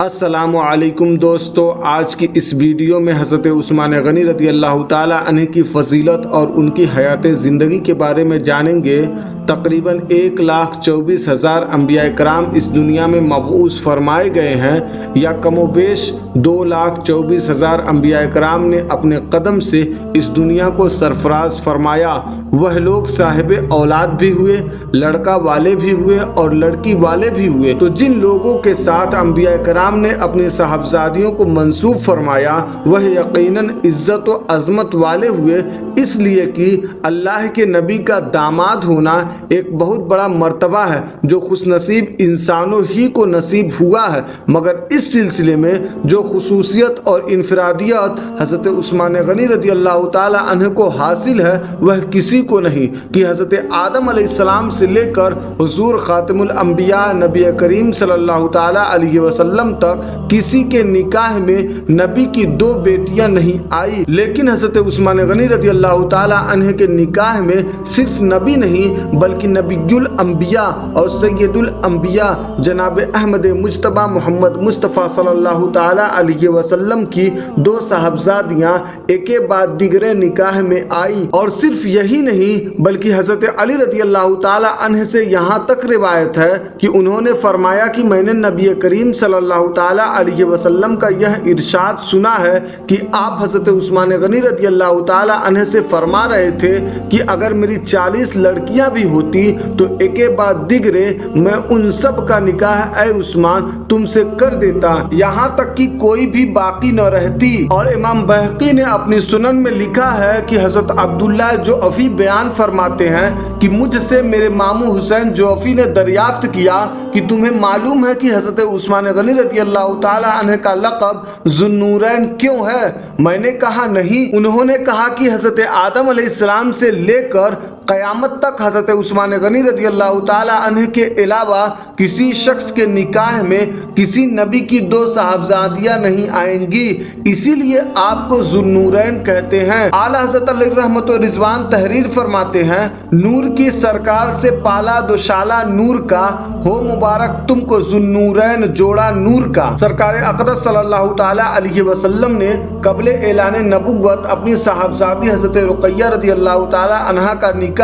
السلام علیکم دوستو، آج کی اس ویڈیو میں حضرت عثمان غنی رضی اللہ تعالیٰ عنہ کی فضیلت اور ان کی حیات زندگی کے بارے میں جانیں گے۔ تقریباً 1,24,000 انبیاء کرام اس دنیا میں مبعوث فرمائے گئے ہیں، یا کم و بیش 2,24,000 انبیاء کرام نے اپنے قدم سے اس دنیا کو سرفراز فرمایا۔ وہ لوگ صاحب اولاد بھی ہوئے، لڑکا والے بھی ہوئے اور لڑکی والے بھی ہوئے۔ تو جن لوگوں کے ساتھ انبیاء کرام نے اپنے صاحبزادیوں کو منسوب فرمایا، وہ یقیناً عزت و عظمت والے ہوئے، اس لیے کہ اللہ کے نبی کا داماد ہونا ایک بہت بڑا مرتبہ ہے جو خوش نصیب انسانوں ہی کو نصیب ہوا ہے، مگر اس سلسلے میں جو خصوصیت اور انفرادیت حضرت عثمان غنی رضی اللہ تعالی عنہ کو حاصل ہے وہ کسی کو نہیں، کہ حضرت آدم علیہ السلام سے لے کر حضور خاتم الانبیاء نبی کریم صلی اللہ تعالی علیہ وسلم تک کسی کے نکاح میں نبی کی 2 بیٹیاں نہیں آئی، لیکن حضرت عثمان غنی رضی اللہ تعالی عنہ کے نکاح میں صرف نبی نہیں بلکہ نبی الانبیاء اور سید الانبیاء جناب احمد مجتبی محمد مصطفیٰ صلی اللہ تعالی علیہ وسلم کی 2 صاحبزادیاں ایک بعد دیگرے نکاح میں آئیں۔ اور صرف یہی نہیں بلکہ حضرت علی رضی اللہ تعالی عنہ سے یہاں تک روایت ہے کہ انہوں نے فرمایا کہ میں نے نبی کریم صلی اللہ تعالی علیہ وسلم کا یہ ارشاد سنا ہے کہ آپ حضرت عثمان غنی رضی اللہ تعالی عنہ سے فرما رہے تھے کہ اگر میری 40 لڑکیاں بھی ہوتی تو ایک بعد دیگرے میں ان سب کا نکاح اے عثمان تم سے کر دیتا، یہاں تک کہ کوئی بھی باقی نہ رہتی۔ اور امام بہقی نے اپنی سنن میں لکھا ہے کہ حضرت عبداللہ جعفی بیان فرماتے ہیں کہ مجھ سے میرے ماموں حسین جعفی نے دریافت کیا کہ تمہیں معلوم ہے کہ حضرت عثمان غنی رضی اللہ تعالی عنہ کا لقب ذو النورین کیوں ہے؟ میں نے کہا نہیں۔ انہوں نے کہا کہ حضرت آدم علیہ السلام سے لے کر قیامت تک حضرت عثمان غنی رضی اللہ تعالی عنہ کے علاوہ کسی شخص کے نکاح میں کسی نبی کی 2 صاحبزادیاں نہیں آئیں گی، اسی لیے آپ کو ذو النورین کہتے ہیں۔ اعلیٰ حضرت علیہ رحمت و رضوان تحریر فرماتے ہیں، نور کی سرکار سے پالا دوشالہ نور کا ہو مبارک تم کو ذو النورین جوڑا نور کا۔ سرکار اقدس صلی اللہ تعالی علیہ وسلم نے قبل اعلان نبوت اپنی صاحبزادی حضرت رقیہ رضی اللہ تعالی عنہا کا نکاح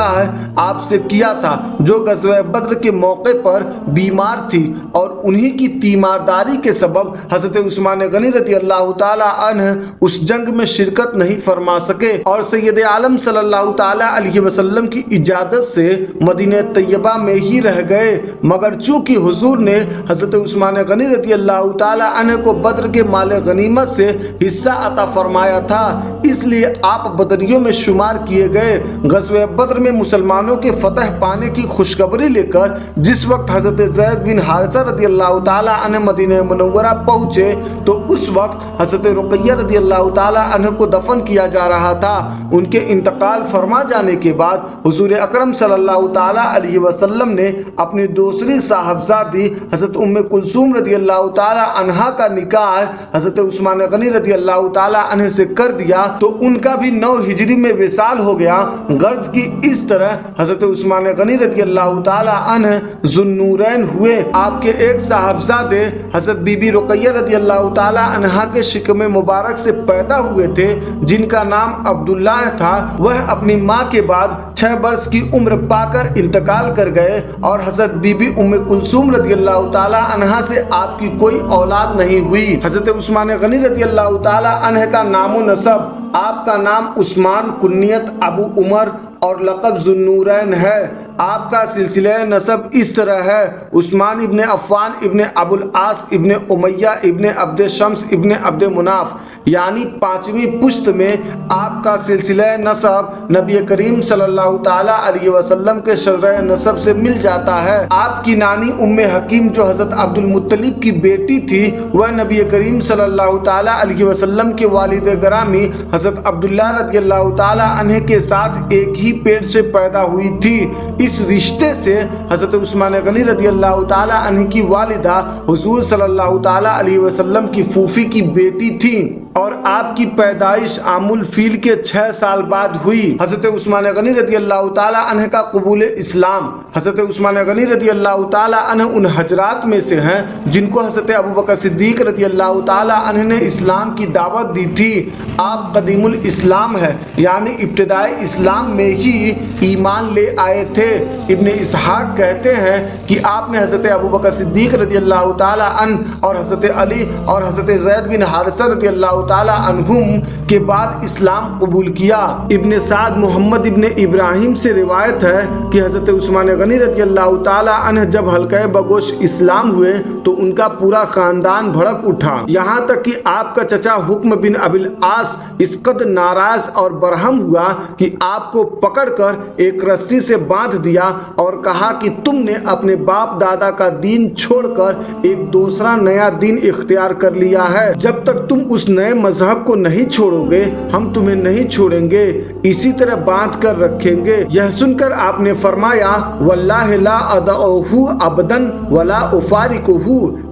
آپ سے کیا تھا، جو غزوہ بدر کے موقع پر بیمار تھی، اور انہی کی تیمارداری کے سبب حضرت عثمان غنی رضی اللہ تعالی عنہ اس جنگ میں شرکت نہیں فرما سکے، اور سید عالم صلی اللہ تعالی علیہ وسلم کی اجازت سے مدینہ طیبہ میں ہی رہ گئے، مگر چونکہ حضور نے حضرت عثمان غنی رضی اللہ تعالی عنہ کو بدر کے مال غنیمت سے حصہ عطا فرمایا تھا، اس لیے آپ بدریوں میں شمار کیے گئے۔ غزوہ بدر میں مسلمانوں کے فتح پانے کی خوشخبری لے کر جس وقت حضرت زید بن حارثہ رضی اللہ تعالی عنہ مدینہ منورہ پہنچے تو اس وقت حضرت رقیہ رضی اللہ تعالی عنہ کو دفن کیا جا رہا تھا۔ ان کے انتقال فرما جانے کے بعد حضور اکرم صلی اللہ تعالی علیہ وسلم نے اپنی دوسری صاحبزادی حضرت ام کلثوم رضی اللہ تعالی عنہا کا نکاح حضرت عثمان غنی رضی اللہ تعالی عنہ سے کر دیا، تو ان کا بھی 9 ہجری میں وصال ہو گیا۔ غرض کی اس طرح حضرت عثمان غنی رضی اللہ تعالی عنہ ذو النورین ہوئے۔ آپ کے ایک صاحبزادے حضرت بی بی رقیہ رضی اللہ تعالی عنہا کے شکم مبارک سے پیدا ہوئے تھے، جن کا نام عبداللہ تھا۔ وہ اپنی ماں کے بعد 6 برس کی عمر پا کر انتقال کر گئے، اور حضرت بی بی ام کلثوم رضی اللہ تعالی عنہا سے آپ کی کوئی اولاد نہیں ہوئی۔ حضرت عثمان غنی رضی اللہ تعالی عنہ کا نام و نسب، آپ کا نام عثمان، کنیت ابو عمر اور لقب ذو النورین ہے۔ آپ کا سلسلہ نسب اس طرح ہے: عثمان ابن عفان ابن ابو العاص ابن امیہ ابن عبد شمس ابن عبد مناف، یعنی 5ویں پشت میں آپ کا سلسلہ نسب نبی کریم صلی اللہ تعالی علیہ وسلم کے شرح نسب سے مل جاتا ہے۔ آپ کی نانی ام حکیم جو حضرت عبد المطلب کی بیٹی تھی، وہ نبی کریم صلی اللہ تعالی علیہ وسلم کے والد گرامی حضرت عبداللہ رضی اللہ تعالی عنہ کے ساتھ ایک ہی پیٹ سے پیدا ہوئی تھی۔ اس رشتے سے حضرت عثمان غنی رضی اللہ تعالی عنہ کی والدہ حضور صلی اللہ تعالی علیہ وسلم کی پھوپھی کی بیٹی تھی۔ اور آپ کی پیدائش عام الفیل کے 6 سال بعد ہوئی۔ حضرت عثمان غنی رضی اللہ تعالی عنہ کا قبول اسلام۔ حضرت عثمان غنی رضی اللہ تعالی عنہ ان حضرات میں سے ہیں جن کو حضرت ابوبکر صدیق رضی اللہ تعالی عنہ نے اسلام کی دعوت دی تھی۔ آپ قدیم الاسلام ہے، یعنی ابتدائی اسلام میں ہی ایمان لے آئے تھے۔ ابن اسحاق کہتے ہیں کہ آپ نے حضرت ابوبکر صدیق رضی اللہ تعالی عنہ اور حضرت علی اور حضرت زید بن حارثہ رضی اللہ تعالی عنہم کے بعد اسلام قبول کیا۔ ابن سعد محمد ابن ابراہیم سے روایت ہے کہ حضرت عثمان غنی رضی اللہ تعالی عنہ جب حلقہ بگوش اسلام ہوئے تو ان کا پورا خاندان بھڑک اٹھا، یہاں تک کہ آپ کا چچا حکم بن ابی العاص اس قدر ناراض اور برہم ہوا کہ آپ کو پکڑ کر ایک رسی سے باندھ دیا اور کہا کہ تم نے اپنے باپ دادا کا دین چھوڑ کر ایک دوسرا نیا دین اختیار کر لیا ہے، جب تک تم اس نئے مذہب کو نہیں چھوڑو گے ہم تمہیں نہیں چھوڑیں گے، اسی طرح باندھ کر رکھیں گے۔ یہ سن کر آپ نے فرمایا واللہ لا ادعوہ ابدا ولا افارقہ،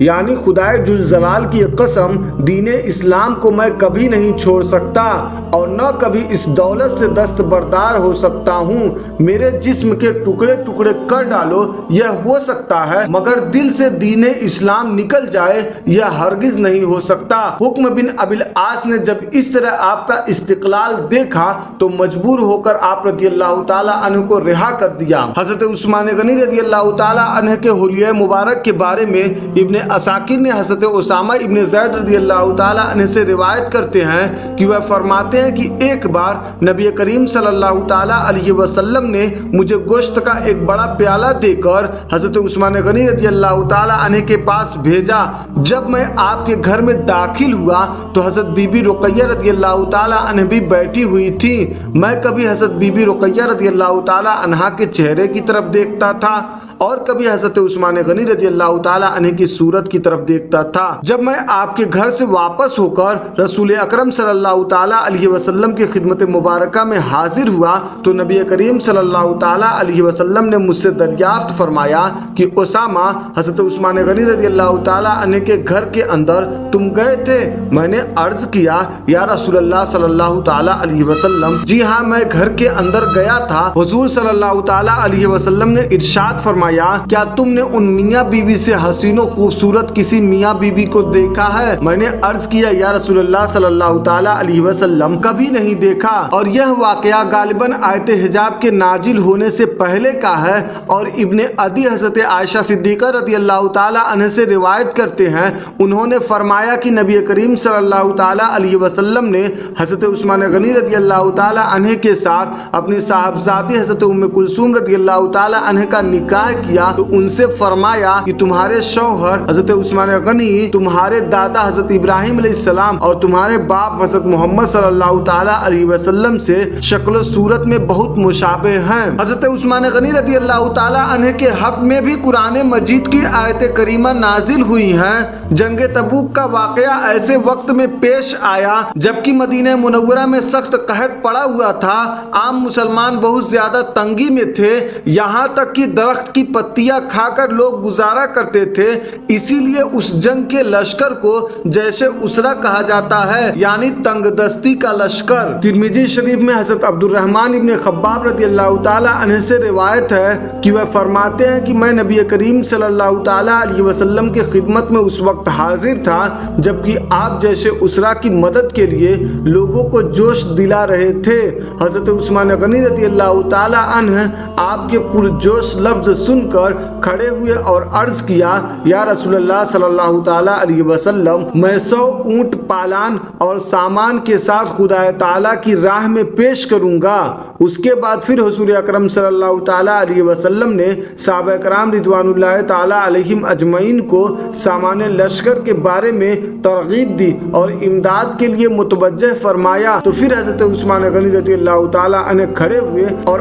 یعنی خدائے جلجلال کی قسم دین اسلام کو میں کبھی نہیں چھوڑ سکتا اور نہ کبھی اس دولت سے دستبردار ہو سکتا ہوں۔ میرے جسم کے ٹکڑے ٹکڑے کر ڈالو، یہ ہو سکتا ہے، مگر دل سے دین اسلام نکل جائے یہ ہرگز نہیں ہو سکتا۔ حکم بن ابی العاص نے جب اس طرح آپ کا استقلال دیکھا تو مجبور ہو کر آپ رضی اللہ تعالی عنہ کو رہا کر دیا۔ حضرت عثمان غنی رضی اللہ تعالی عنہ کے حلیہ مبارک کے بارے میں ابن عساکر نے حضرت اسامہ ابن زید رضی اللہ تعالی عنہ سے روایت کرتے ہیں کہ وہ فرماتے ہیں کہ ایک بار نبی کریم صلی اللہ تعالی علیہ وسلم نے مجھے گوشت کا ایک بڑا پیالہ دے کر حضرت عثمان غنی رضی اللہ تعالی عنہ کے پاس بھیجا۔ جب میں آپ کے گھر میں داخل ہوا تو حضرت بی بی رقیہ رضی اللہ تعالی عنہ بھی بیٹھی ہوئی تھی۔ میں کبھی حضرت بی بی رقیہ رضی اللہ تعالی عنہ کے چہرے کی طرف دیکھتا تھا اور کبھی حضرت عثمان غنی رضی اللہ تعالی عنہ کی صورت کی طرف دیکھتا تھا۔ جب میں آپ کے گھر سے واپس ہو کر رسول اکرم صلی اللہ تعالی علیہ وسلم کی خدمت مبارکہ میں حاضر ہوا تو نبی کریم صلی اللہ تعالی علیہ وسلم نے مجھ سے دریافت فرمایا کہ اسامہ حضرت عثمان غنی رضی اللہ تعالی عنہ کے گھر کے اندر تم گئے تھے؟ میں نے عرض کیا یا رسول اللہ صلی اللہ تعالی علیہ وسلم جی ہاں میں گھر کے اندر گیا تھا۔ حضور صلی اللہ تعالی علیہ وسلم نے ارشاد فرمایا کیا تم نے ان میاں بیوی سے حسین و خوبصورت کسی میاں بیوی کو دیکھا ہے؟ میں نے عرض کیا یا رسول اللہ صلی اللہ تعالی علیہ وسلم کبھی نہیں دیکھا۔ اور یہ واقعہ غالباً آیت حجاب کے نازل ہونے سے پہلے کا ہے اور ابن عدی حضرت عائشہ صدیقہ رضی اللہ تعالی عنہ سے روایت کرتے ہیں، انہوں نے فرمایا کہ نبی کریم صلی اللہ تعالی علیہ وسلم نے حضرت عثمان غنی رضی اللہ تعالی عنہ کے ساتھ اپنی صاحبزادی حضرت ام کلثوم رضی اللہ تعالی عنہ کا نکاح کیا تو ان سے فرمایا کہ تمہارے شوہر حضرت عثمان غنی تمہارے دادا حضرت ابراہیم علیہ السلام اور تمہارے باپ حضرت محمد صلی اللہ تعالی علیہ وسلم سے شکل و صورت میں بہت مشابہ ہیں۔ حضرت عثمان غنی رضی اللہ تعالی عنہ کے حق میں بھی قرآن مجید کی آیت کریمہ نازل ہوئی ہیں۔ جنگ تبوک کا واقعہ ایسے وقت میں پیش آیا جبکہ مدینہ منورہ میں سخت قحط پڑا ہوا تھا، عام مسلمان بہت زیادہ تنگی میں تھے، یہاں تک کہ درخت کی پتیاں کھا کر لوگ گزارا کرتے تھے، اسی لیے اس جنگ کے لشکر کو جیش اسرا کہا جاتا ہے، یعنی تنگ دستی کا لشکر۔ ترمذی شریف میں حضرت عبد الرحمن ابن خباب رضی اللہ تعالی عنہ سے روایت ہے کہ وہ فرماتے ہیں کہ میں نبی کریم صلی اللہ تعالی علیہ وسلم کی خدمت میں اس وقت حاضر تھا جبکہ آپ جیش اسرا کی مدد کے لیے لوگوں کو جوش دلا رہے تھے۔ حضرت عثمان غنی رضی اللہ تعالی عنہ آپ کے پرجوش لفظ سن کر کھڑے ہوئے اور عرض کیا یا رسول اللہ صلی اللہ تعالی علیہ وسلم میں 100 اونٹ پالان اور سامان کے ساتھ خدا تعالی کی راہ میں پیش کروں گا۔ اس کے بعد پھر حضور اکرم صلی اللہ تعالی علیہ وسلم نے صحابہ کرام رضوان اللہ تعالی علیہم اجمعین کو سامان لشکر کے بارے میں ترغیب دی اور امداد کے لیے متوجہ فرمایا تو پھر حضرت عثمان غنی رضی اللہ تعالی عنہ کھڑے ہوئے اور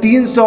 300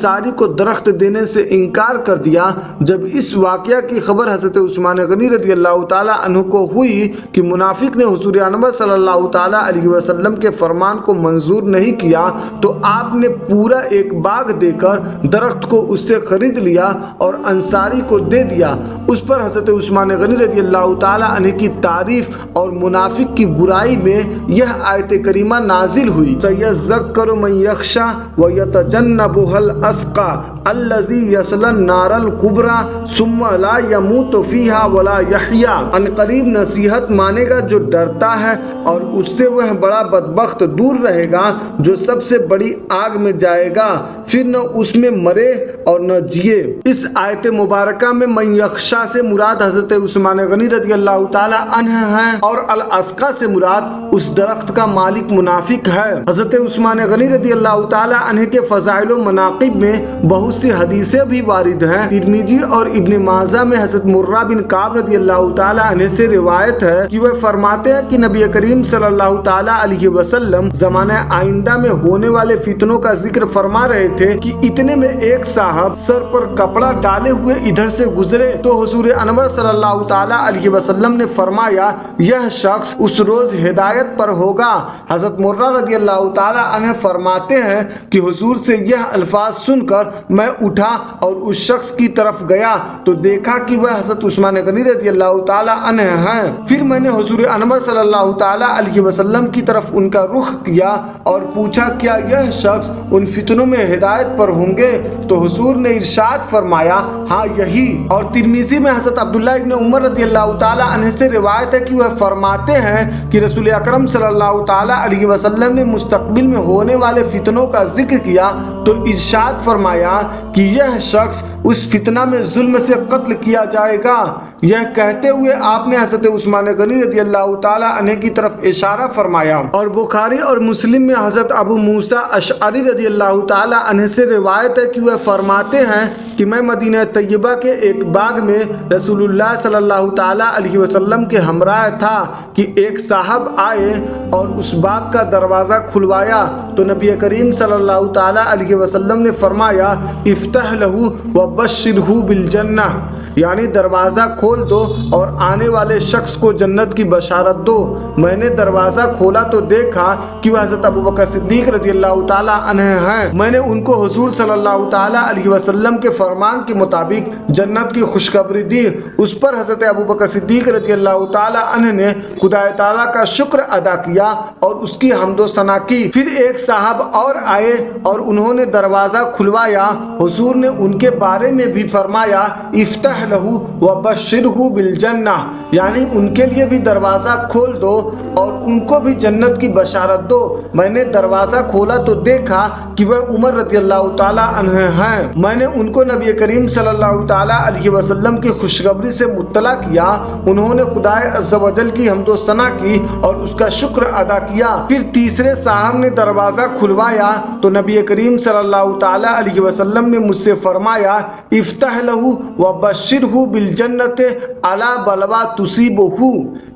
انصاری کو درخت دینے سے انکار کر دیا۔ جب اس واقعہ کی خبر حضرت عثمان غنی رضی اللہ تعالی عنہ کو ہوئی کہ منافق نے حضور انور صلی اللہ تعالی علیہ وسلم کے فرمان کو منظور نہیں کیا، تو آپ نے پورا ایک باغ دے کر درخت کو اس سے خرید لیا اور انصاری کو دے دیا۔ اس پر حضرت عثمان غنی رضی اللہ تعالی عنہ کی تعریف اور منافق کی برائی میں یہ آیت کریمہ نازل ہوئی۔ سَيَذَّكَّرُ مَن يَخْشَىٰ وَيَتَجَنَّبُهَا الْأَشْقَىٰ الَّذِي يَصْلَى النَّارَ الْكُبْرَىٰ ثُمَّ لَا يَمُوتُ فِيهَا وَلَا يَحْيَىٰ۔ عنقریب نصیحت مانے گا جو ڈرتا ہے، اور اس سے وہ بڑا بدبخت دور رہے گا جو سب سے بڑی آگ میں جائے گا، پھر نہ اس میں مرے اور نہ جیے۔ اس آیت مبارکہ میں من یخشا سے مراد حضرت عثمان غنی رضی اللہ تعالی عنہ ہیں، اور الاسقا سے مراد اس درخت کا مالک منافق ہے۔ حضرت عثمان غنی رضی اللہ تعالی عنہ کے فضائل و مناقب میں بہت سی حدیثیں بھی وارد ہیں۔ ترمذی اور ابن ماجہ میں حضرت مرہ بن کعب رضی اللہ تعالی عنہ سے روایت ہے کہ وہ فرماتے ہیں کہ نبی کریم صلی اللہ تعالی علیہ وسلم زمانہ آئندہ میں ہونے والے فتنوں کا ذکر فرما رہے تھے کہ اتنے میں ایک صاحب سر پر کپڑا ڈالے ہوئے ادھر سے گزرے تو حضور انور صلی اللہ تعالی علیہ وسلم نے فرمایا یہ شخص اس روز ہدایت پر ہوگا۔ حضرت مرہ رضی اللہ تعالی عنہ فرماتے ہیں کہ حضور سے یہ الفاظ سن کر میں اٹھا اور اس شخص کی طرف گیا تو دیکھا کہ وہ حضرت عثمان غنی رضی اللہ تعالی عنہ ہیں۔ پھر میں نے حضور انور صلی اللہ تعالی علیہ وسلم کی طرف ان کا رخ کیا اور پوچھا کیا یہ شخص ان فتنوں میں ہدایت پر ہوں گے؟ تو حضور نے ارشاد فرمایا ہاں یہی۔ اور ترمذی میں حضرت عبداللہ ابن عمر رضی اللہ تعالی عنہ سے روایت ہے کہ وہ فرماتے ہیں کہ رسول اکرم صلی اللہ تعالی علیہ وسلم نے مستقبل میں ہونے والے فتنوں کا ذکر کیا تو ارشاد فرمایا کہ یہ شخص اس فتنہ میں ظلم سے قتل کیا جائے گا۔ یہ کہتے ہوئے آپ نے حضرت عثمان غنی رضی اللہ تعالی عنہ کی طرف اشارہ فرمایا۔ اور بخاری اور مسلم میں حضرت ابو موسیٰ اشعری رضی اللہ تعالی عنہ سے روایت ہے کہ وہ فرماتے ہیں کہ میں مدینہ طیبہ کے ایک باغ میں رسول اللہ صلی اللہ تعالی علیہ وسلم کے ہمراہ تھا کہ ایک صاحب آئے اور اس باغ کا دروازہ کھلوایا تو نبی کریم صلی اللہ تعالی علیہ وسلم نے فرمایا افتح لہ وبشرہ بالجنہ، یعنی دروازہ کھول دو اور آنے والے شخص کو جنت کی بشارت دو۔ میں نے دروازہ کھولا تو دیکھا کہ وہ حضرت ابوبکر صدیق رضی اللہ تعالی عنہ ہیں۔ میں نے ان کو حضور صلی اللہ تعالی علیہ وسلم کے فرمان کے مطابق جنت کی خوشخبری دی۔ اس پر حضرت ابوبکر صدیق رضی اللہ تعالی عنہ نے خدا تعالی کا شکر ادا کیا اور اس کی حمد و ثنا کی۔ پھر ایک صاحب اور آئے اور انہوں نے دروازہ کھلوایا۔ حضور نے ان کے بارے میں بھی فرمایا افتح لہ وبشرہ بالجنہ، یعنی ان کے لیے بھی دروازہ کھول دو اور ان کو بھی جنت کی بشارت دو۔ میں نے دروازہ کھولا تو دیکھا کہ وہ عمر رضی اللہ تعالی عنہ ہیں۔ میں نے ان کو نبی کریم صلی اللہ تعالی علیہ وسلم کی خوشخبری سے مطلع کیا۔ انہوں نے خدا عز و جل کی حمد و ثنا کی اور اس کا شکر ادا کیا۔ پھر تیسرے صاحب نے دروازہ کھلوایا تو نبی کریم صلی اللہ تعالی علیہ وسلم نے مجھ سے فرمایا افتح لہ وبشرہ بالجنۃ علی بلویٰ تصیبہ،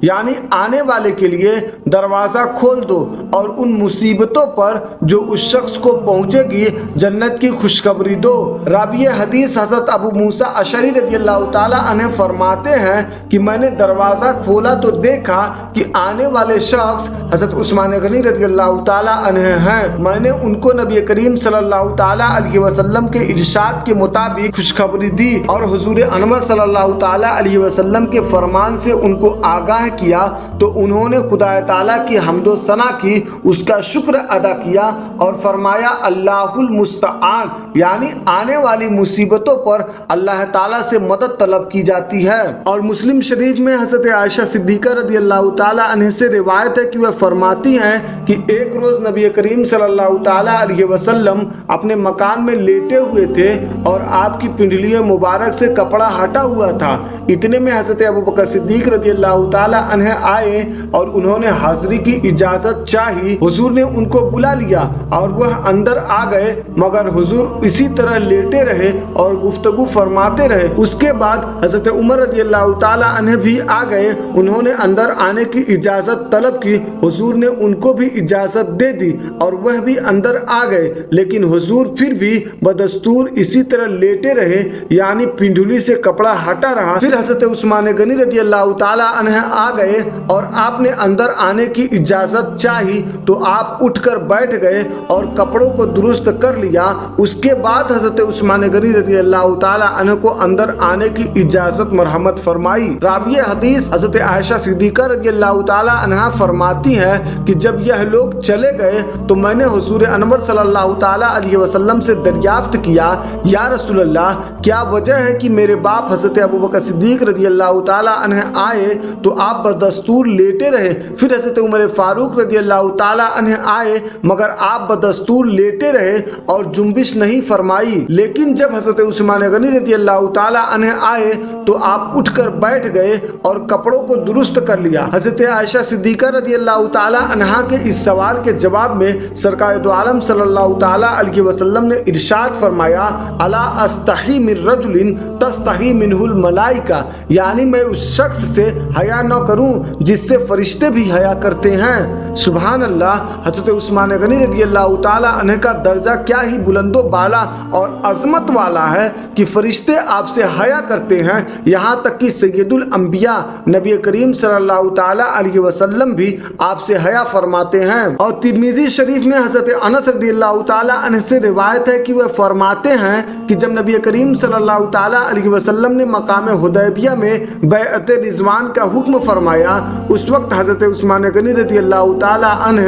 یعنی آنے والے کے لیے دروازہ کھول دو اور ان مصیبتوں پر جو اس شخص کو پہنچے گی جنت کی خوشخبری دو۔ راوی حدیث حضرت ابو موسیٰ اشعری رضی اللہ تعالی عنہ فرماتے ہیں کہ میں نے دروازہ کھولا تو دیکھا کہ آنے والے شخص حضرت عثمان غنی رضی اللہ تعالی عنہ ہیں۔ میں نے ان کو نبی کریم صلی اللہ تعالی علیہ وسلم کے ارشاد کے مطابق خوشخبری دی اور حضور انور صلی اللہ تعالی علیہ وسلم کے فرمان سے ان کو آگاہ کیا تو انہوں نے خدا تعالیٰ کی حمد و ثنا کی، اس کا شکر ادا کیا اور فرمایا اللہ المستعان، یعنی آنے والی مصیبتوں پر اللہ تعالیٰ سے مدد طلب کی جاتی ہے۔ اور مسلم شریف میں حضرت عائشہ صدیقہ رضی اللہ تعالی عنہ سے روایت ہے کہ وہ فرماتی ہیں کہ ایک روز نبی کریم صلی اللہ تعالی علیہ وسلم اپنے مکان میں لیٹے ہوئے تھے اور آپ کی پنڈلی مبارک سے کپڑا ہٹا ہوا تھا۔ اتنے میں حضرت ابوبکر صدیق رضی اللہ تعالی عنہ آئے اور انہوں نے حاضری کی اجازت چاہی۔ حضور نے ان کو بلا لیا اور وہ اندر آ گئے، مگر حضور اسی طرح لیٹے رہے اور گفتگو فرماتے رہے۔ اس کے بعد حضرت عمر رضی اللہ تعالی عنہ بھی آ گئے، انہوں نے اندر آنے کی اجازت طلب کی، حضور نے ان کو بھی اجازت دے دی اور وہ بھی اندر آ گئے، لیکن حضور پھر بھی بدستور اسی طرح لیٹے رہے، یعنی پنڈلی سے کپڑا ہٹا رہا۔ پھر حضرت عثمان غنی رضی اللہ تعالی عنہ آ گئے اور آپ نے اندر آنے کی اجازت چاہی تو آپ اٹھ کر بیٹھ گئے اور کپڑوں کو درست کر لیا۔ اس کے بعد حضرت عثمان غنی رضی اللہ تعالی عنہ کو اندر آنے کی اجازت مرحمت فرمائی۔ راوی حدیث حضرت عائشہ صدیقہ رضی اللہ تعالی عنہا فرماتی ہیں کہ جب یہ لوگ چلے گئے تو میں نے حضور انور صلی اللہ تعالی علیہ وسلم سے دریافت کیا، یا رسول اللہ، کیا وجہ ہے کہ میرے باپ حضرت ابوبکر صدیق رضی اللہ تعالی عنہ آئے تو آپ بدستور لیٹے رہے، پھر حضرت عمر فاروق رضی اللہ تعالی عنہ آئے مگر آپ بدستور لیٹے رہے اور جنبش نہیں فرمائی، لیکن جب حضرت عثمان غنی رضی اللہ تعالی عنہ آئے تو آپ اٹھ کر بیٹھ گئے اور کپڑوں کو درست کر لیا۔ حضرت عائشہ صدیقہ رضی اللہ تعالی عنہا کے اس سوال کے جواب میں سرکار دو عالم صلی اللہ تعالی علیہ وسلم نے ارشاد فرمایا، الا استحی من رجل تستحی منہ الملائکہ، یعنی میں اس شخص سے حیا نہ کروں جس سے فرشتے بھی حیا کرتے ہیں۔ سبحان اللہ۔ حضرت عثمان غنی رضی اللہ تعالی عنہ کا درجہ کیا ہی بلند و بالا اور عظمت والا ہے کہ فرشتے آپ سے حیا کرتے ہیں، یہاں تک کہ سید الانبیاء نبی کریم صلی اللہ تعالی علیہ وسلم بھی آپ سے حیا فرماتے ہیں۔ اور ترمذی شریف میں حضرت انس رضی اللہ تعالی عنہ سے روایت ہے کہ وہ فرماتے ہیں کہ جب نبی کریم صلی اللہ تعالی علیہ وسلم نے مقام حدیبیہ میں بیعت رضوان کا حکم فرمایا، اس وقت حضرت عثمان غنی رضی اللہ تعالی عنہ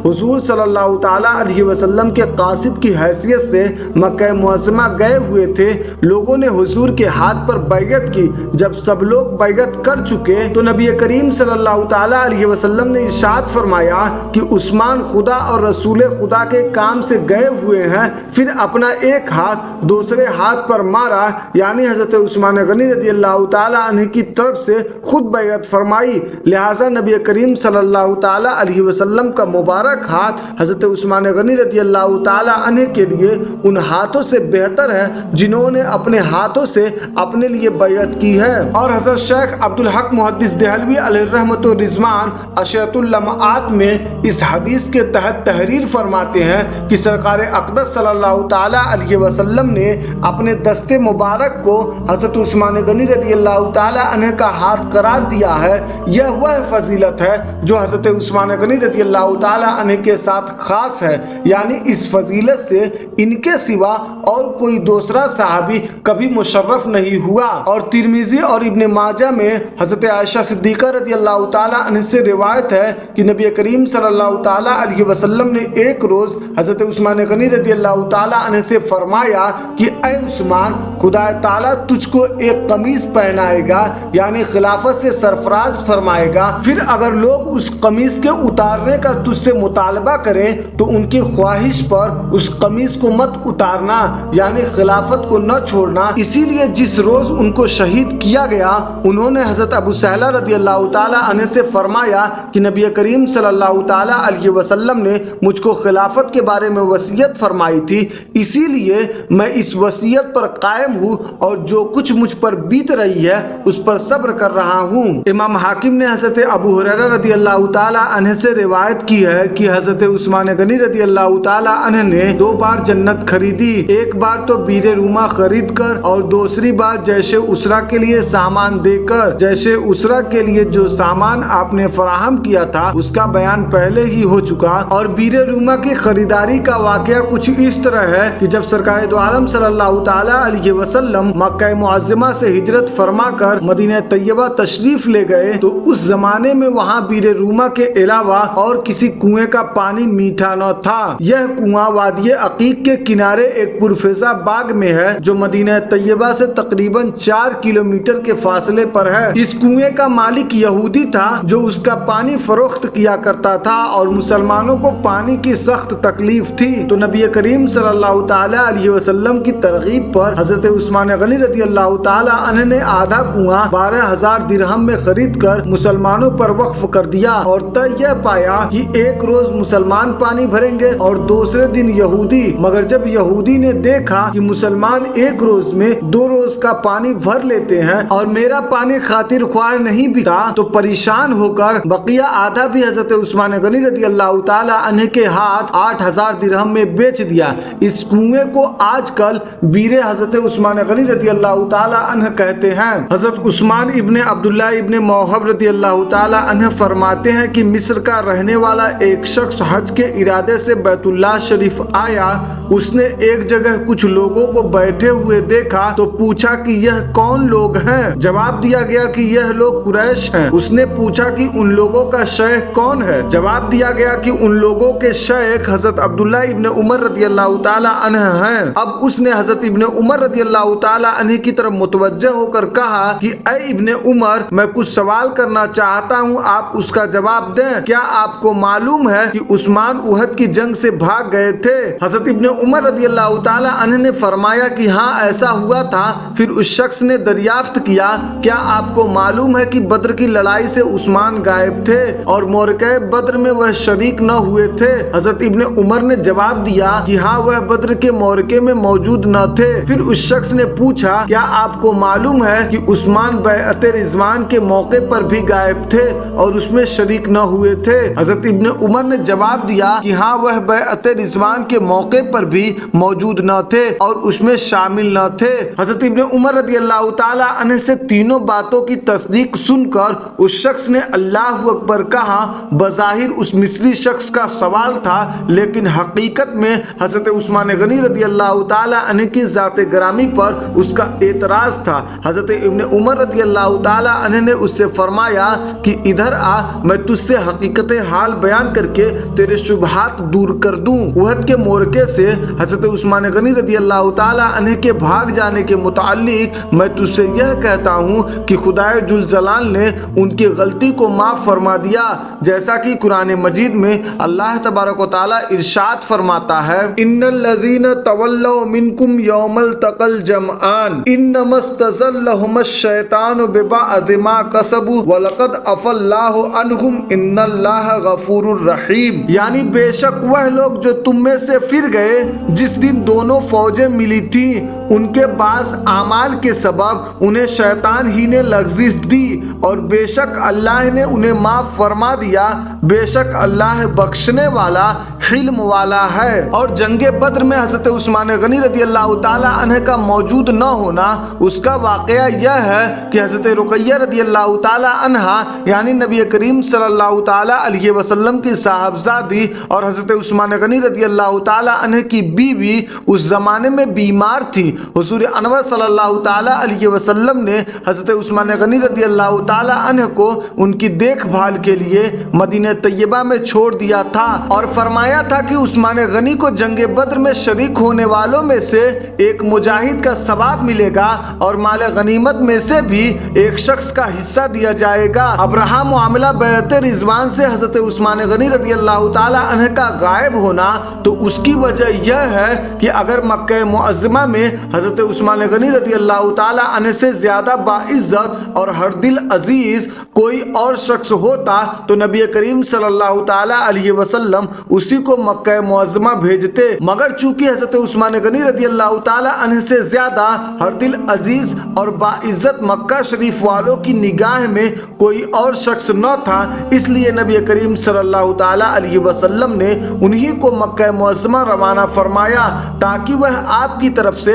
حضور صلی اللہ تعالی علیہ وسلم کے قاصد کی حیثیت سے مکہ معظمہ گئے ہوئے تھے۔ لوگوں نے حضور کے ہاتھ پر بیعت کی۔ جب سب لوگ بیعت کر چکے تو نبی کریم صلی اللہ تعالی علیہ وسلم نے ارشاد فرمایا کہ عثمان خدا اور رسول خدا کے کام سے گئے ہوئے ہیں، پھر اپنا ایک ہاتھ دوسرے ہاتھ پر مارا، یعنی حضرت عثمان غنی رضی اللہ تعالی عنہ کی طرف سے خود بیعت فرمائی، لہٰذا نبی کریم صلی اللہ تعالی علیہ وسلم کا مبارک ہاتھ حضرت عثمان غنی رضی اللہ تعالی عنہ کے لیے ان ہاتھوں سے بہتر ہے جنہوں نے اپنے ہاتھوں سے اپنے لیے بیعت کی ہے۔ اور حضرت شیخ عبدالحق محدث دہلوی علیہ رحمت و رضوان اشرۃ اللمعات میں اس حدیث کے تحت تحریر فرماتے ہیں کہ سرکار اقدس صلی اللہ تعالی علیہ وسلم نے اپنے دست مبارک کو حضرت عثمان غنی رضی اللہ تعالی عنہ کا ہاتھ قرار دیا ہے۔ یہ وہ فضیلت ہے جو حضرت عثمان غنی رضی اللہ تعالی عنہ کے ساتھ خاص ہے، یعنی اس فضیلت سے ان کے سوا اور کوئی دوسرا صحابی کبھی مشرف نہیں ہوا۔ اور ترمذی اور ابن ماجہ میں حضرت عائشہ صدیقہ رضی اللہ تعالی عنہ سے روایت ہے کہ نبی کریم صلی اللہ تعالی علیہ وسلم نے ایک روز حضرت عثمان غنی رضی اللہ تعالی عنہ سے فرمایا کہ اے عثمان، خدا تعالیٰ تجھ کو ایک قمیص پہنائے گا، یعنی خلافت سے سرفراز فرمائے گا، پھر اگر لوگ اس قمیص کے اتارنے کا تجھ سے مطالبہ کریں تو ان کی خواہش پر اس قمیص کو مت اتارنا، یعنی خلافت کو نہ چھوڑنا۔ اسی لیے جس روز ان کو شہید کیا گیا انہوں نے حضرت ابو سہلہ رضی اللہ تعالی عنہ سے فرمایا کہ نبی کریم صلی اللہ تعالی علیہ وسلم نے مجھ کو خلافت کے بارے میں وصیت فرمائی تھی، اسی لیے میں اس وصیت پر قائم ہوں اور جو کچھ مجھ پر بیت رہی ہے اس پر صبر کر رہا ہوں۔ امام حاکم نے حضرت ابو ہریرہ رضی اللہ تعالی عنہ سے روایت کی ہے کہ حضرت عثمان غنی رضی اللہ تعالی عنہ نے 2 بار جنت خریدی، ایک بار تو بیر روما خرید کر اور دوسری بار جیش اسرا کے لیے سامان دے کر۔ جیش اسرا کے لیے جو سامان آپ نے فراہم کیا تھا اس کا بیان پہلے ہی ہو چکا، اور بیر روما کی خریداری کا واقعہ کچھ اس طرح ہے کہ جب سرکار دو عالم صلی اللہ تعالی علیہ وسلم مکہ معظمہ سے ہجرت فرما کر مدینہ طیبہ تشریف لے گئے تو اس زمانے میں وہاں بیر روما کے علاوہ اور کسی کنویں کا پانی میٹھا نہ تھا۔ یہ کنواں وادی عقیق کے کنارے ایک پرفیزہ باغ میں ہے جو مدینہ طیبہ سے تقریباً 4 کلومیٹر کے فاصلے پر ہے۔ اس کنویں کا مالک یہودی تھا جو اس کا پانی فروخت کیا کرتا تھا اور مسلمانوں کو پانی کی سخت تکلیف تھی، تو نبی کریم صلی اللہ تعالی علیہ وسلم کی ترغیب پر حضرت عثمان غنی رضی اللہ تعالی عنہ نے آدھا کنواں 12,000 درہم میں خرید کر مسلمانوں پر وقف کر دیا اور طے یہ پایا کہ ایک روز مسلمان پانی بھریں گے اور دوسرے دن یہودی۔ مگر جب یہودی نے دیکھا کہ مسلمان ایک روز میں 2 روز کا پانی بھر لیتے ہیں اور میرا پانی خاطر خواہ نہیں بکا، تو پریشان ہو کر بقیہ آدھا بھی حضرت عثمان غنی رضی اللہ تعالی عنہ کے ہاتھ 8,000 درہم میں بیچ دیا۔ اس کنویں کو آج کل بیر حضرت عثمان غنی رضی اللہ تعالی عنہ کہتے ہیں۔ حضرت عثمان ابن عبداللہ ابن موہب رضی اللہ تعالی عنہ فرماتے ہیں کہ مصر کا رہنے والا ایک شخص حج کے ارادے سے بیت اللہ شریف آیا۔ اس نے ایک جگہ کچھ لوگوں کو بیٹھے ہوئے دیکھا تو پوچھا کہ یہ کون لوگ ہیں؟ جواب دیا گیا کہ یہ لوگ قریش ہیں۔ اس نے پوچھا کہ ان لوگوں کا شیخ کون ہے؟ جواب دیا گیا کہ ان لوگوں کے شیخ حضرت عبداللہ ابن عمر رضی اللہ تعالی عنہ ہیں۔ اب اس نے حضرت ابن عمر رضی اللہ تعالی عنہ کی طرف متوجہ ہو کر کہا کہ اے ابن عمر، میں کچھ سوال کرنا چاہتا ہوں، آپ اس کا جواب دیں۔ کیا آپ کو معلوم ہے کہ عثمان احد کی جنگ سے بھاگ گئے تھے؟ حضرت ابن عمر رضی اللہ تعالی عنہ نے فرمایا کہ ہاں ایسا ہوا تھا۔ پھر اس شخص نے دریافت کیا، کیا آپ کو معلوم ہے کہ بدر کی لڑائی سے عثمان غائب تھے اور معرکہ بدر میں وہ شریک نہ ہوئے تھے؟ حضرت ابن عمر نے جواب دیا کہ ہاں وہ بدر کے معرکے میں موجود نہ تھے۔ پھر اس شخص نے پوچھا، کیا آپ کو معلوم ہے کہ عثمان بیعت رضوان کے موقع پر بھی غائب تھے اور اس میں شریک نہ ہوئے تھے؟ حضرت ابن عمر نے جواب دیا کہ ہاں وہ بیعت رضوان کے موقع پر بھی موجود نہ تھے اور اس میں شامل نہ تھے۔ حضرت ابن عمر رضی اللہ تعالی عنہ سے تینوں باتوں کی تصدیق سن کر اس شخص نے اللہ اکبر کہا۔ بظاہر اس مصری شخص کا سوال تھا، لیکن حقیقت میں حضرت عثمان غنی رضی اللہ تعالی عنہ کی ذات گرامی پر اس کا اعتراض تھا۔ حضرت ابن عمر رضی اللہ تعالی عنہ نے اس سے فرمایا کہ ادھر آ، میں تجھ سے حقیقت حال بیان کر کے تیرے شبہات دور کر دوں۔ احد کے معرکے سے حضرت عثمان غنی رضی اللہ تعالی عنہ کے بھاگ جانے کے متعلق میں تجھ سے یہ کہتا ہوں کہ خدائے ذوالجلال نے ان کی غلطی کو معاف فرما دیا، جیسا کہ قرآن مجید میں اللہ تبارک و تعالی ارشاد فرماتا ہے، ان الذین تولوا منکم یوم التقى الجمعان انما استزلهم الشیطان ببعض ما کسبوا ولقد عفا اللہ عنہم ان اللہ غفور الرحیم۔ یعنی بے شک وہ لوگ جو تم میں سے پھر گئے جس دن دونوں فوجیں ملی تھی، ان کے بعض اعمال کے سبب انہیں شیطان ہی نے لغزش دی اور بے شک اللہ نے انہیں معاف فرما دیا۔ بے شک اللہ بخشنے والا حلم والا ہے۔ اور جنگ بدر میں حضرت عثمان غنی رضی اللہ تعالی عنہ کا موجود نہ ہونا، اس کا واقعہ یہ ہے کہ حضرت رقیہ رضی اللہ تعالی عنہ یعنی نبی کریم صلی اللہ تعالی علیہ وسلم کی صاحبزادی اور حضرت عثمان غنی رضی اللہ تعالی عنہ کی بیوی اس زمانے میں بیمار تھی۔ حضور انور صلی اللہ تعالی علیہ وسلم نے حضرت عثمان غنی رضی اللہ تعالی عنہ کو ان کی دیکھ بھال کے لیے مدینہ طیبہ میں چھوڑ دیا تھا اور فرمایا تھا کہ عثمان غنی کو جنگ بدر میں شریک ہونے والوں میں سے ایک مجاہد کا ثواب ملے گا اور مال غنیمت میں سے بھی ایک شخص کا حصہ دیا جائے گا۔ اب رہا معاملہ بیعت رضوان سے حضرت عثمان غنی رضی اللہ تعالی عنہ کا غائب ہونا، تو اس کی وجہ یہ ہے کہ اگر مکہ معظمہ میں حضرت عثمان غنی رضی اللہ تعالی عنہ سے زیادہ باعزت اور ہر دل عزیز کوئی اور شخص ہوتا تو نبی کریم صلی اللہ تعالی علیہ وسلم اسی کو مکہ معظمہ بھیجتے، مگر چونکہ حضرت عثمان غنی رضی اللہ تعالی عنہ سے زیادہ ہر دل عزیز اور باعزت مکہ شریف والوں کی نگاہ میں کوئی اور شخص نہ تھا، اس لیے نبی کریم صلی اللہ تعالی علیہ وسلم نے انہی کو مکہ معظمہ روانہ فرمایا تاکہ وہ آپ کی طرف سے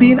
3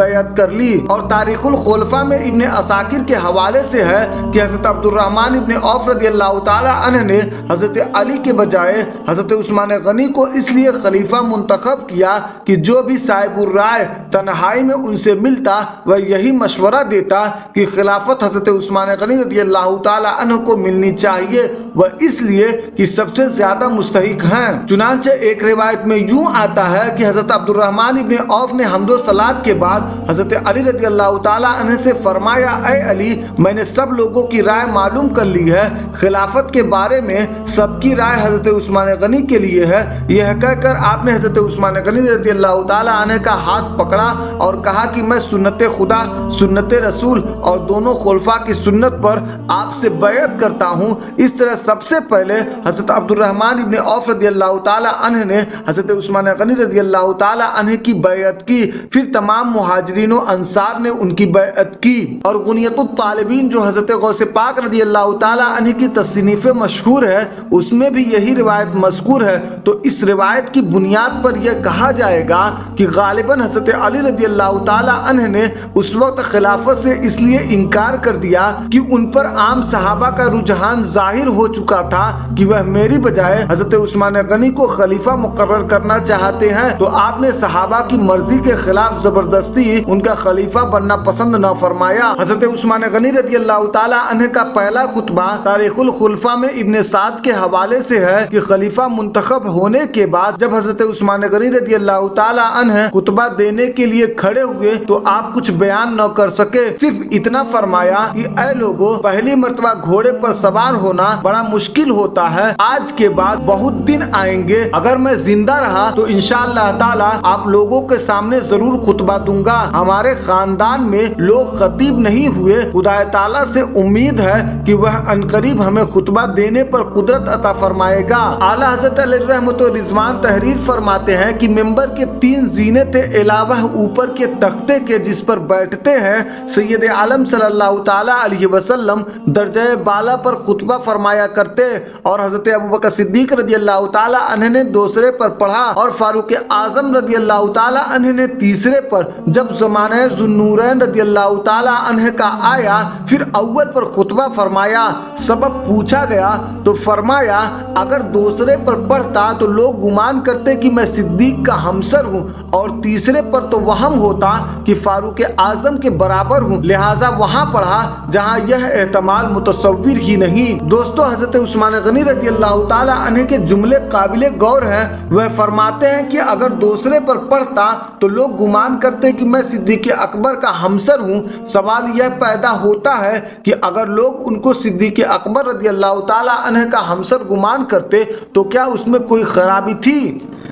بیعت کر لی۔ اور تاریخ الخلفاء میں ابن عساکر کے حوالے سے ہے کہ حضرت عبد الرحمن ابن عوف رضی اللہ تعالی عنہ نے حضرت علی کے بجائے حضرت عثمان غنی کو اس لیے خلیفہ منتخب کیا کہ جو بھی صاحب الرائے تنہائی میں ان سے ملتا وہ یہی مشورہ دیتا کہ خلافت حضرت عثمان غنی رضی اللہ تعالی عنہ کو ملنی چاہیے، وہ اس لیے کہ سب سے زیادہ مستحق ہیں۔ چنانچہ ایک روایت میں یوں آتا ہے کہ حضرت عبد الرحمن ابن عوف نے حمد و صلات کے بعد حضرت علی رضی اللہ تعالی عنہ سے فرمایا، اے علی، میں نے سب لوگوں کی رائے معلوم کر لی ہے، خلافت کے بارے میں سب کی رائے حضرت عثمان غنی کے لیے ہے۔ یہ کہہ کر آپ نے حضرت عثمان غنی رضی اللہ تعالی عنہ کا ہاتھ پکڑا اور کہا کہ میں سنت خدا، سنت رسول اور دونوں خلفاء کی سنت پر آپ سے بیعت کرتا ہوں۔ اس طرح سب سے پہلے حضرت عبد الرحمن ابن عوف رضی اللہ تعالی عنہ نے حضرت عثمان غنی رضی اللہ تعالی عنہ کی بیعت کی، پھر تمام مہاجرین و انصار نے ان کی بیعت کی۔ اور غنیت الطالبین جو حضرت غوث پاک رضی اللہ تعالی عنہ کی تصنیف مشہور ہے، اس میں بھی یہی روایت مذکور ہے۔ تو اس روایت کی بنیاد پر یہ کہا جائے گا کہ غالباً حضرت علی رضی اللہ تعالی عنہ نے اس وقت خلافت سے اس لیے انکار کر دیا کہ ان پر عام صحابہ کا رجحان ظاہر ہو چکا تھا کہ وہ میری بجائے حضرت عثمان غنی کو خلیفہ مقرر کرنا چاہتے ہیں، تو آپ نے صحابہ کی مرضی کے خلاف زبردستی ان کا خلیفہ بننا پسند نہ فرمایا۔ حضرت عثمان غنی رضی اللہ تعالی عنہ کا پہلا خطبہ تاریخ الخلفاء میں ابن سعد کے حوالے سے ہے کہ خلیفہ منتخب ہونے کے بعد جب حضرت عثمان غنی رضی اللہ تعالی عنہ خطبہ دینے کے لیے کھڑے ہوئے تو آپ کچھ بیان نہ کر سکے، صرف اتنا فرمایا کہ اے لوگوں، پہلی مرتبہ گھوڑے پر سوار ہونا بڑا مشکل ہوتا ہے، آج کے بعد بہت دن آئیں گے، اگر میں زندہ رہا تو انشاءاللہ تعالی آپ لوگوں کے سامنے ضرور خطبہ دوں گا۔ ہمارے خاندان میں لوگ خطیب نہیں ہوئے، خدا تعالی سے امید ہے کہ وہ عنقریب ہمیں خطبہ دینے پر قدرت عطا فرمائے گا۔ اعلیٰ حضرت علیہ رحمت و رضوان تحریر فرماتے ہیں کہ ممبر کے 3 زینے تھے علاوہ اوپر کے تختے کے جس پر بیٹھتے ہیں سید عالم صلی اللہ تعالی علیہ وسلم درجہ بالا پر خطبہ فرمایا کرتے، اور حضرت ابوبکر صدیق رضی اللہ تعالی عنہ نے دوسرے پر پڑھا اور فاروق اعظم رضی اللہ تعالی عنہ نے تیسرے پر۔ جب زمانہ ذو النورین رضی اللہ تعالی عنہ کا آیا پھر اول پر خطبہ فرمایا۔ سبب پوچھا گیا تو فرمایا اگر دوسرے پر پڑھتا تو لوگ گمان کرتے کہ میں صدیق کا ہمسر ہوں، اور تیسرے پر تو وہم ہوتا کہ فاروق اعظم کے برابر ہوں، لہٰذا وہاں پڑھا جہاں یہ احتمال متصور ہی نہیں۔ دوستو، حضرت عثمان غنی رضی اللہ تعالی عنہ کے جملے قابل غور ہیں۔ وہ فرماتے ہیں کہ اگر دوسرے پر پڑھتا تو لوگ گمان کرتے کہ میں صدیق اکبر کا ہمسر ہوں۔ سوال یہ پیدا ہوتا ہے کہ اگر لوگ ان کو صدیق اکبر رضی اللہ تعالی عنہ کا ہمسر گمان کرتے تو کیا اس میں کوئی خرابی تھی؟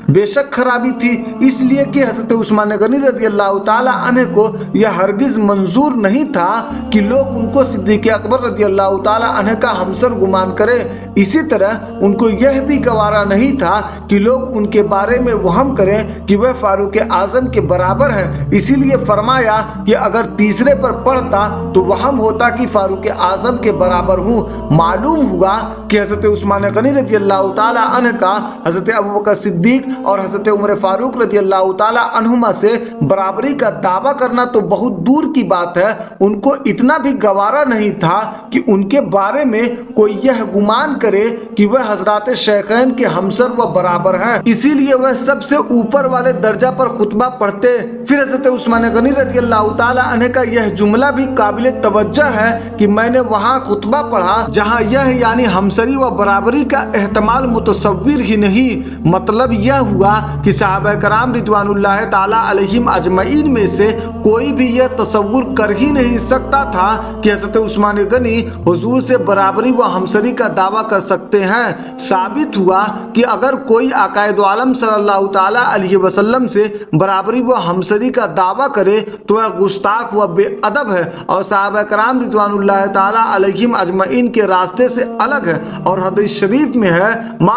بے شک خرابی تھی، اس لیے کہ حضرت عثمان غنی رضی اللہ تعالی عنہ کو یہ ہرگز منظور نہیں تھا کہ لوگ ان کو صدیق اکبر رضی اللہ تعالی عنہ کا ہمسر گمان کرے۔ اسی طرح ان کو یہ بھی گوارا نہیں تھا کہ لوگ ان کے بارے میں وہم کریں کہ وہ فاروق اعظم کے برابر ہیں۔ اسی لیے فرمایا کہ اگر تیسرے پر پڑھتا تو وہم ہوتا کہ فاروق اعظم کے برابر ہوں۔ معلوم ہوا کہ حضرت عثمان غنی رضی اللہ تعالی عنہ کا حضرت ابوبکر صدیق اور حضرت عمر فاروق رضی اللہ تعالی عنہما سے برابری کا دعویٰ کرنا تو بہت دور کی بات ہے، ان کو اتنا بھی گوارا نہیں تھا کہ ان کے بارے میں کوئی یہ گمان کرے کہ وہ حضرات شیخین کے ہمسر و برابر ہیں۔ اسی لیے وہ سب سے اوپر والے درجہ پر خطبہ پڑھتے۔ پھر حضرت عثمان غنی رضی اللہ تعالی عنہ کا یہ جملہ بھی قابل توجہ ہے کہ میں نے وہاں خطبہ پڑھا جہاں یہ یعنی ہمسری و برابری کا احتمال متصور ہی نہیں۔ مطلب یہ ہوا کہ صحابہ کرام رضوان اللہ تعالی علیہم اجمعین میں سے کوئی بھی یہ تصور کر ہی نہیں سکتا تھا کہ حضرت عثمان غنی حضور سے برابری و ہمسری کا دعویٰ کر سکتے ہیں۔ ثابت ہوا کہ اگر کوئی عقائد عالم صلی اللہ تعالی علیہ وسلم سے برابری و ہمسری کا دعویٰ کرے تو وہ گستاخ و بے ادب ہے اور صحابہ کرام رضوان اللہ تعالی علیہم اجمعین کے راستے سے الگ ہے، اور حدیث شریف میں ہے ما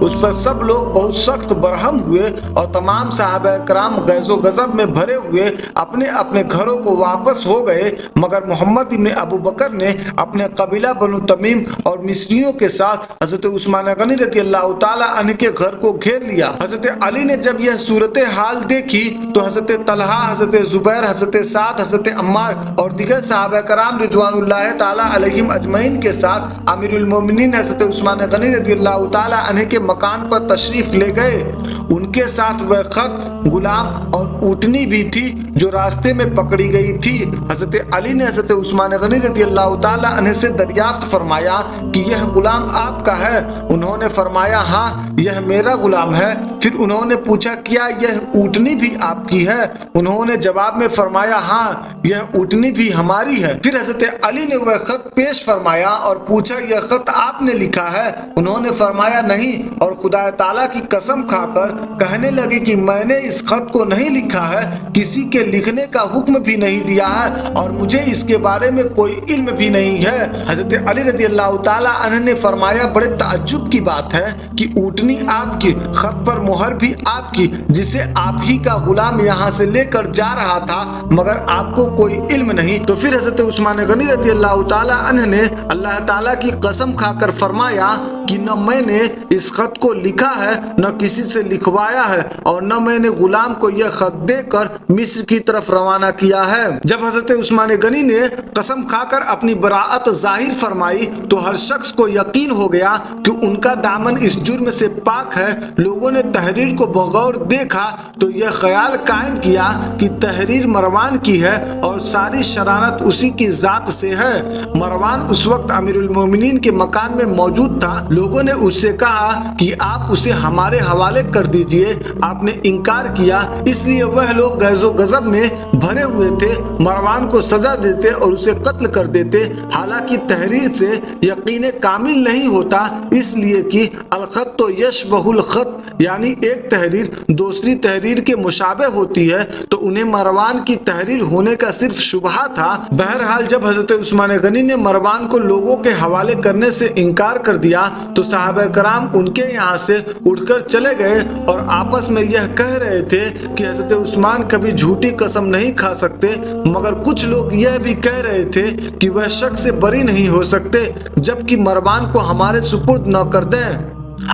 اس پر سب لوگ بہت سخت برہم ہوئے اور تمام صحابہ کرام غیظ و غضب میں بھرے ہوئے اپنے اپنے گھروں کو واپس ہو گئے، مگر محمد ابن ابو بکر نے اپنے قبیلہ بنو تمیم اور مصریوں کے ساتھ حضرت عثمان غنی رضی اللہ تعالی عنہ کے گھر کو گھیر لیا۔ حضرت علی نے جب یہ صورتحال دیکھی تو حضرت طلحہ، حضرت زبیر، حضرت سعد، حضرت عمار اور دیگر صحابہ کرام رضوان اللہ تعالی علیہم اجمعین کے ساتھ امیر المومنین حضرت عثمان غنی رضی اللہ تعالی عنہ کے مکان پر تشریف لے گئے۔ ان کے ساتھ وہ خط، غلام اور اونٹنی بھی تھی جو راستے میں پکڑی گئی تھی۔ حضرت علی نے حضرت عثمان غنی رضی اللہ تعالی عنہ سے دریافت فرمایا کہ یہ غلام آپ کا ہے؟ انہوں نے فرمایا ہاں یہ میرا غلام ہے۔ پھر انہوں نے پوچھا کیا یہ اونٹنی بھی آپ کی ہے؟ انہوں نے جواب میں فرمایا ہاں یہ اونٹنی بھی ہماری ہے۔ پھر حضرت علی نے وہ خط پیش فرمایا اور پوچھا یہ خط آپ نے لکھا ہے؟ انہوں نے فرمایا نہیں، اور خدا تعالیٰ کی قسم کھا کر کہنے لگے کہ میں نے اس خط کو نہیں لکھا ہے، کسی کے لکھنے کا حکم بھی نہیں دیا ہے اور مجھے اس کے بارے میں کوئی علم بھی نہیں ہے۔ حضرت علی رضی اللہ تعالی عنہ نے فرمایا بڑے تعجب کی بات ہے کہ اونٹنی آپ کی، خط پر مہر بھی آپ کی، جسے آپ ہی کا غلام یہاں سے لے کر جا رہا تھا، مگر آپ کو کوئی علم نہیں۔ تو پھر حضرت عثمان غنی رضی اللہ تعالی عنہ نے اللہ تعالیٰ کی قسم کھا کر فرمایا کہ نہ میں نے اس خط کو لکھا ہے، نہ کسی سے لکھوایا ہے، اور نہ میں نے غلام کو یہ خط دے کر مصر کی طرف روانہ کیا ہے۔ جب حضرت عثمان غنی نے قسم کھا کر اپنی براءت ظاہر فرمائی تو ہر شخص کو یقین ہو گیا کہ ان کا دامن اس جرم سے پاک ہے۔ لوگوں نے تحریر کو بغور دیکھا تو یہ خیال قائم کیا کہ تحریر مروان کی ہے اور ساری شرارت اسی کی ذات سے ہے۔ مروان اس وقت امیر المومنین کے مکان میں موجود تھا۔ لوگوں نے اس سے کہا کہ آپ اسے ہمارے حوالے کر دیجئے۔ آپ نے انکار کیا، اس لیے وہ لوگ غیظ و غضب میں بھرے ہوئے تھے، مروان کو سزا دیتے اور اسے قتل کر دیتے، حالانکہ تحریر سے یقین کامل نہیں ہوتا، اس لیے کہ الخط یشبہ الخط، یعنی ایک تحریر دوسری تحریر کے مشابہ ہوتی ہے، تو انہیں مروان کی تحریر ہونے کا صرف شبہ تھا۔ بہرحال جب حضرت عثمان غنی نے مروان کو لوگوں کے حوالے کرنے سے انکار کر دیا تو صحابہ کرام ان کے یہاں سے اٹھ کر چلے گئے اور آپس میں یہ کہہ رہے تھے کہ حضرت عثمان کبھی جھوٹی قسم نہیں کھا سکتے، مگر کچھ لوگ یہ بھی کہہ رہے تھے کہ وہ شک سے بری نہیں ہو سکتے جبکہ مروان کو ہمارے سپرد نہ کر دیں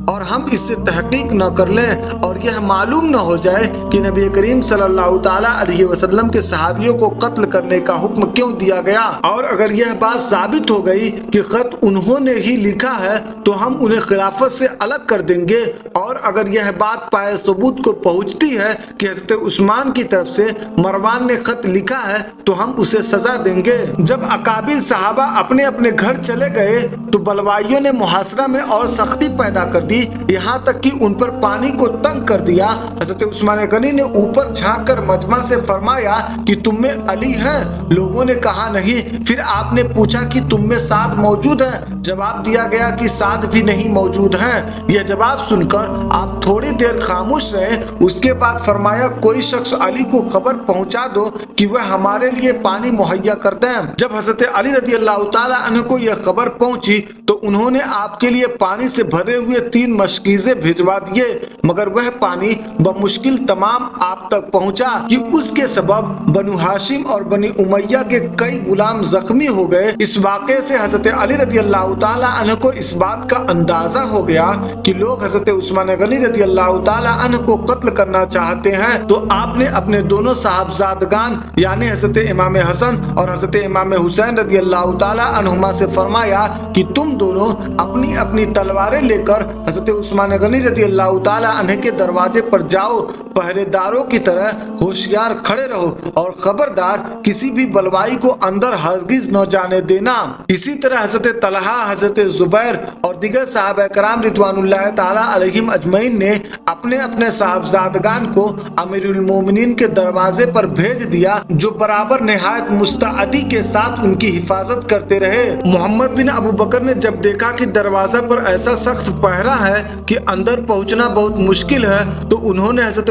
اور ہم اس سے تحقیق نہ کر لیں اور یہ معلوم نہ ہو جائے کہ نبی کریم صلی اللہ تعالی علیہ وسلم کے صحابیوں کو قتل کرنے کا حکم کیوں دیا گیا، اور اگر یہ بات ثابت ہو گئی کہ خط انہوں نے ہی لکھا ہے تو ہم انہیں خلافت سے الگ کر دیں گے، اور اگر یہ بات پائے ثبوت کو پہنچتی ہے کہ حضرت عثمان کی طرف سے مروان نے خط لکھا ہے تو ہم اسے سزا دیں گے۔ جب اکابر صحابہ اپنے اپنے گھر چلے گئے تو بلوائیوں نے محاصرہ میں اور سختی پیدا کر دی، یہاں تک کہ ان پر پانی کو تنگ کر دیا۔ حضرت عثمان غنی نے اوپر جھانک کر مجمع سے فرمایا کہ تم میں علی ہے؟ لوگوں نے کہا نہیں۔ پھر آپ نے پوچھا کہ تم میں سعد موجود ہے؟ جواب دیا گیا کہ سعد بھی نہیں موجود ہیں۔ یہ جواب سن کر آپ تھوڑی دیر خاموش رہے، اس کے بعد فرمایا کوئی شخص علی کو خبر پہنچا دو کہ وہ ہمارے لیے پانی مہیا کر دیں۔ جب حضرت علی رضی اللہ تعالی عنہ کو یہ خبر پہنچی تو انہوں نے آپ کے لیے پانی سے بھرے ہوئے 3 مشکیزیں بھجوا دیے، مگر وہ پانی بمشکل تمام آپ تک پہنچا کہ اس کے سبب بنو ہاشم اور بنی امیہ کے کئی غلام زخمی ہو گئے۔ اس واقعے سے حضرت علی رضی اللہ تعالی عنہ کو اس بات کا اندازہ ہو گیا کہ لوگ حضرت عثمان غنی رضی اللہ تعالی عنہ کو قتل کرنا چاہتے ہیں، تو آپ نے اپنے دونوں صاحبزادگان یعنی حضرت امام حسن اور حضرت امام حسین رضی اللہ تعالی عنہما سے فرمایا کہ تم دونوں اپنی اپنی تلواریں لے کر حضرت عثمان غنی رضی اللہ تعالی عنہ کے دروازے پر جاؤ، پہرے داروں کی طرح ہوشیار کھڑے رہو اور خبردار کسی بھی بلوائی کو اندر ہرگز نہ جانے دینا۔ اسی طرح حضرت طلحہ، حضرت زبیر اور دیگر صحابہ کرام رضوان اللہ تعالی علیہم اجمعین نے اپنے اپنے صاحبزادگان کو امیر المومنین کے دروازے پر بھیج دیا، جو برابر نہایت مستعدی کے ساتھ ان کی حفاظت کرتے رہے۔ محمد بن ابو بکر نے جب دیکھا کہ دروازہ پر ایسا سخت پہرا ہے کہ اندر پہنچنا بہت مشکل ہے تو انہوں نے حضرت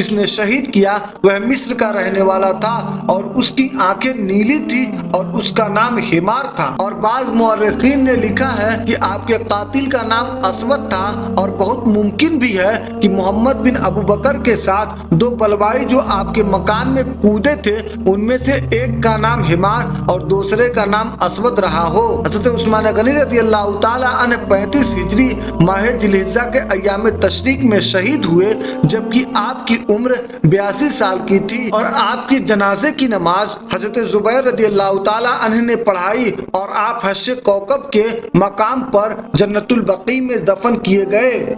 جس نے شہید کیا وہ مصر کا رہنے والا تھا اور اس کی آنکھیں نیلی تھی اور اس کا نام حمار تھا۔ اور بعض مورخین نے لکھا ہے کہ آپ کے قاتل کا نام اسود تھا اور بہت ممکن بھی ہے کہ محمد بن ابو بکر کے ساتھ دو پلوائی جو آپ کے مکان میں کودے تھے ان میں سے ایک کا نام حمار اور دوسرے کا نام اسود رہا ہو۔ حضرت عثمان غنی رضی اللہ تعالیٰ عنہ 35 ہجری ماہ ذی الحجہ کے ایام تشریق میں شہید ہوئے جبکہ آپ کی عمر 82 سال کی تھی، اور آپ کی جنازے کی نماز حضرت زبیر رضی اللہ تعالیٰ عنہ نے پڑھائی اور آپ حشر کوکب کے مقام پر جنت البقیع میں دفن کیے گئے۔